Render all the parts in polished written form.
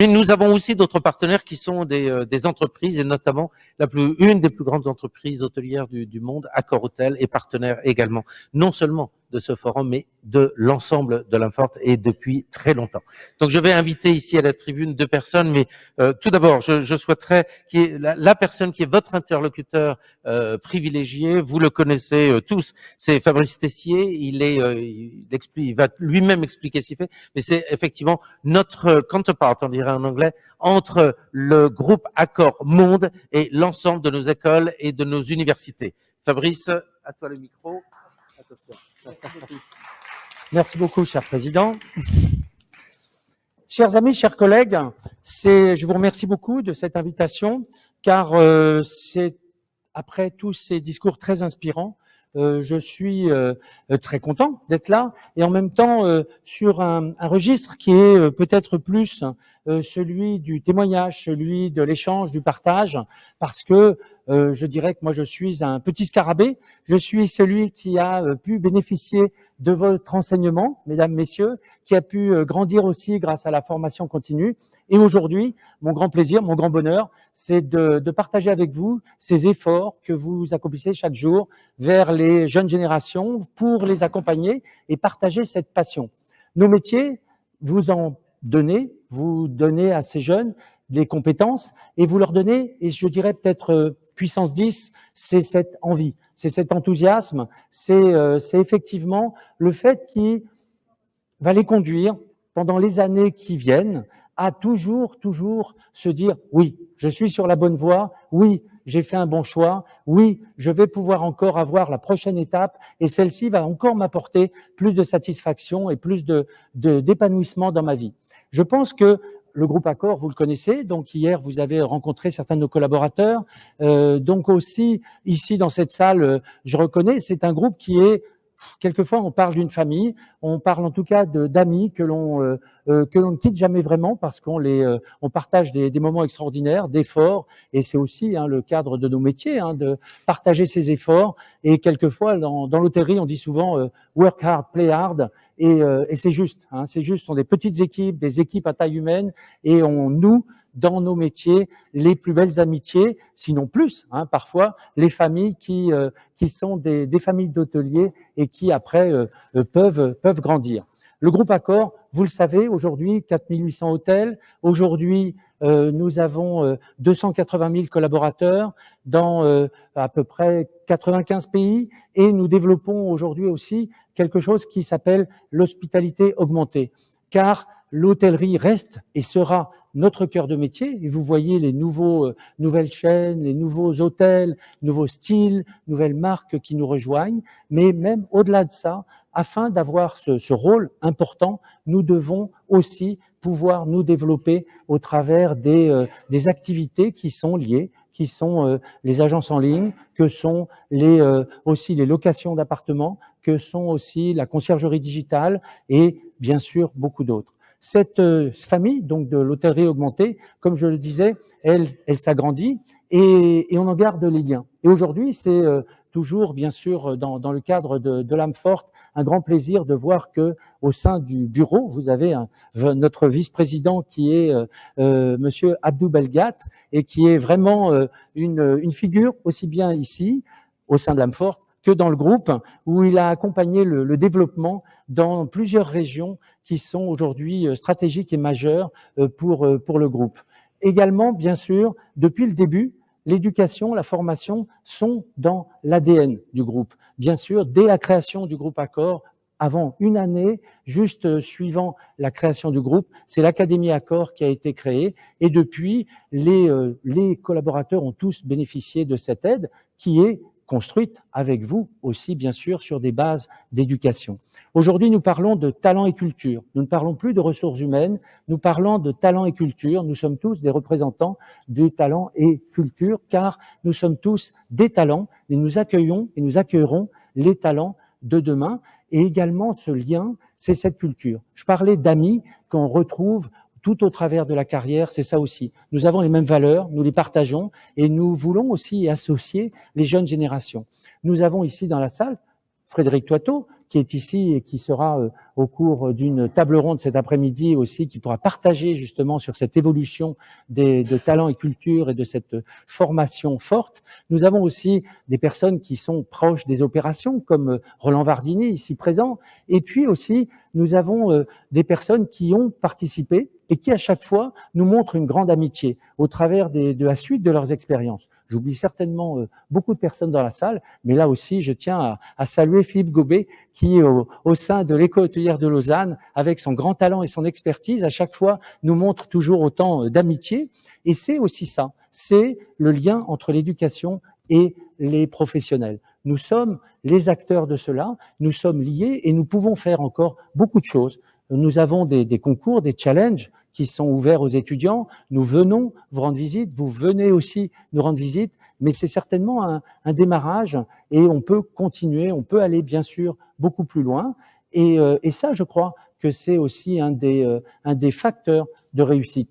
Mais nous avons aussi d'autres partenaires qui sont des entreprises, et notamment une des plus grandes entreprises hôtelières du monde, Accor Hôtel, est partenaire également, non seulement de ce forum, mais de l'ensemble de l'Infort, et depuis très longtemps. Donc je vais inviter ici à la tribune deux personnes, mais tout d'abord, je souhaiterais qu'il y ait la personne qui est votre interlocuteur privilégié, vous le connaissez tous, c'est Fabrice Tessier. Il va lui-même expliquer ce qu'il fait, mais c'est effectivement notre counterpart, on dirait en anglais, entre le groupe Accor Monde et l'ensemble de nos écoles et de nos universités. Fabrice, à toi le micro. Attention. Merci beaucoup, cher président. Chers amis, chers collègues, je vous remercie beaucoup de cette invitation, car c'est après tous ces discours très inspirants, je suis très content d'être là, et en même temps sur un registre qui est peut-être plus celui du témoignage, celui de l'échange, du partage, parce que je dirais que moi je suis un petit scarabée, je suis celui qui a pu bénéficier de votre enseignement, mesdames, messieurs, qui a pu grandir aussi grâce à la formation continue. Et aujourd'hui, mon grand plaisir, mon grand bonheur, c'est de partager avec vous ces efforts que vous accomplissez chaque jour vers les jeunes générations pour les accompagner et partager cette passion. Nos métiers, vous donnez à ces jeunes des compétences et vous leur donnez, et je dirais peut-être puissance 10, c'est cette envie, c'est cet enthousiasme, c'est effectivement le fait qui va les conduire pendant les années qui viennent à toujours se dire « oui, je suis sur la bonne voie, oui, j'ai fait un bon choix, oui, je vais pouvoir encore avoir la prochaine étape et celle-ci va encore m'apporter plus de satisfaction et plus d'épanouissement dans ma vie ». Je pense que le groupe Accor, vous le connaissez, donc hier vous avez rencontré certains de nos collaborateurs, donc aussi ici dans cette salle, je reconnais, c'est un groupe qui est, quelquefois on parle d'une famille, on parle en tout cas d'amis que l'on ne quitte jamais vraiment parce on partage des moments extraordinaires, d'efforts, et c'est aussi le cadre de nos métiers, de partager ces efforts, et quelquefois dans l'hôtellerie on dit souvent work hard, play hard, et c'est juste, ce sont des petites équipes, des équipes à taille humaine, et on noue dans nos métiers les plus belles amitiés, sinon plus, parfois les familles qui sont des familles d'hôteliers et qui après peuvent grandir. Le groupe Accor, vous le savez, aujourd'hui 4800 hôtels, aujourd'hui nous avons 280 000 collaborateurs dans à peu près 95 pays, et nous développons aujourd'hui aussi quelque chose qui s'appelle l'hospitalité augmentée, car l'hôtellerie reste et sera notre cœur de métier, et vous voyez les nouvelles chaînes, les nouveaux hôtels, nouveaux styles, nouvelles marques qui nous rejoignent, mais même au-delà de ça, afin d'avoir ce rôle important, nous devons aussi pouvoir nous développer au travers des activités qui sont liées, qui sont les agences en ligne, que sont aussi les locations d'appartements, que sont aussi la conciergerie digitale et bien sûr beaucoup d'autres. Cette famille donc de l'hôtellerie augmentée, comme je le disais, elle s'agrandit et on en garde les liens. Et aujourd'hui, c'est toujours bien sûr dans le cadre de l'âme forte un grand plaisir de voir que au sein du bureau, vous avez notre vice-président qui est Monsieur Abdou Belgat, et qui est vraiment une figure aussi bien ici au sein de l'âme forte que dans le groupe, où il a accompagné le développement dans plusieurs régions qui sont aujourd'hui stratégiques et majeures pour le groupe. Également, bien sûr, depuis le début, l'éducation, la formation sont dans l'ADN du groupe. Bien sûr, dès la création du groupe Accor, avant une année, juste suivant la création du groupe, c'est l'Académie Accor qui a été créée, et depuis, les collaborateurs ont tous bénéficié de cette aide qui est construite avec vous aussi, bien sûr, sur des bases d'éducation. Aujourd'hui, nous parlons de talent et culture. Nous ne parlons plus de ressources humaines, nous parlons de talent et culture. Nous sommes tous des représentants du talent et culture, car nous sommes tous des talents, et nous accueillons et nous accueillerons les talents de demain. Et également, ce lien, c'est cette culture. Je parlais d'amis qu'on retrouve tout au travers de la carrière, c'est ça aussi. Nous avons les mêmes valeurs, nous les partageons, et nous voulons aussi associer les jeunes générations. Nous avons ici dans la salle Frédéric Toiteau, qui est ici et qui sera au cours d'une table ronde cet après-midi aussi, qui pourra partager justement sur cette évolution de talents et culture et de cette formation forte. Nous avons aussi des personnes qui sont proches des opérations, comme Roland Vardini, ici présent, et puis aussi nous avons des personnes qui ont participé et qui à chaque fois nous montrent une grande amitié au travers de la suite de leurs expériences. J'oublie certainement beaucoup de personnes dans la salle, mais là aussi je tiens à saluer Philippe Gobet qui au sein de l'école hôtelière de Lausanne, avec son grand talent et son expertise, à chaque fois nous montre toujours autant d'amitié. Et c'est aussi ça, c'est le lien entre l'éducation et les professionnels. Nous sommes les acteurs de cela, nous sommes liés et nous pouvons faire encore beaucoup de choses. Nous avons des concours, des challenges qui sont ouverts aux étudiants. Nous venons vous rendre visite, vous venez aussi nous rendre visite, mais c'est certainement un démarrage et on peut continuer, on peut aller bien sûr beaucoup plus loin. Et ça, je crois que c'est aussi un des facteurs de réussite.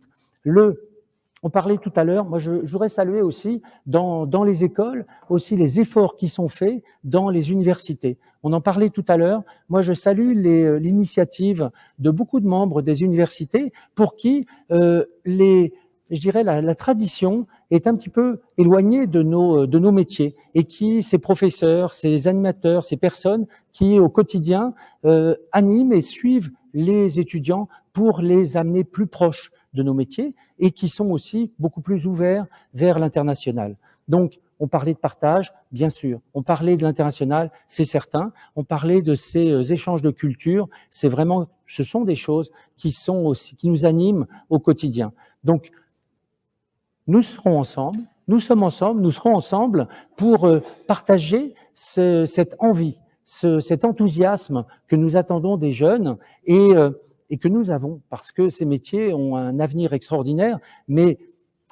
On parlait tout à l'heure, moi je voudrais saluer aussi dans les écoles aussi les efforts qui sont faits dans les universités. On en parlait tout à l'heure, moi je salue l'initiative de beaucoup de membres des universités pour qui je dirais la tradition est un petit peu éloignée de nos métiers et qui, ces professeurs, ces animateurs, ces personnes qui au quotidien animent et suivent les étudiants pour les amener plus proches de nos métiers et qui sont aussi beaucoup plus ouverts vers l'international. Donc, on parlait de partage, bien sûr. On parlait de l'international, c'est certain. On parlait de ces échanges de culture. C'est vraiment, ce sont des choses qui sont aussi, qui nous animent au quotidien. Donc, nous serons ensemble, nous sommes ensemble, nous serons ensemble pour partager cette envie, cet enthousiasme que nous attendons des jeunes et que nous avons, parce que ces métiers ont un avenir extraordinaire, mais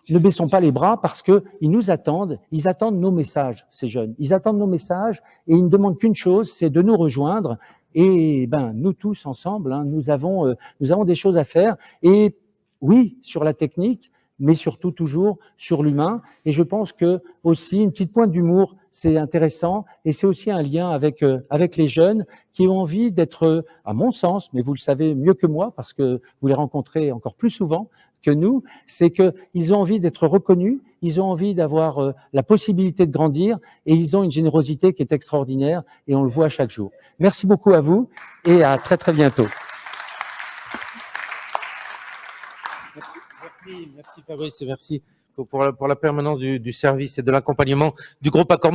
ne baissons pas les bras parce que ils attendent nos messages, ces jeunes. Ils attendent nos messages et ils ne demandent qu'une chose, c'est de nous rejoindre. Et nous tous ensemble, nous avons des choses à faire. Et oui, sur la technique, mais surtout toujours sur l'humain. Et je pense que aussi une petite pointe d'humour, c'est intéressant et c'est aussi un lien avec les jeunes qui ont envie d'être, à mon sens, mais vous le savez mieux que moi parce que vous les rencontrez encore plus souvent que nous, c'est que ils ont envie d'être reconnus, ils ont envie d'avoir la possibilité de grandir et ils ont une générosité qui est extraordinaire et on le voit chaque jour. Merci beaucoup à vous et à très très bientôt. Merci Fabrice et merci pour la permanence du service et de l'accompagnement du groupe Accor.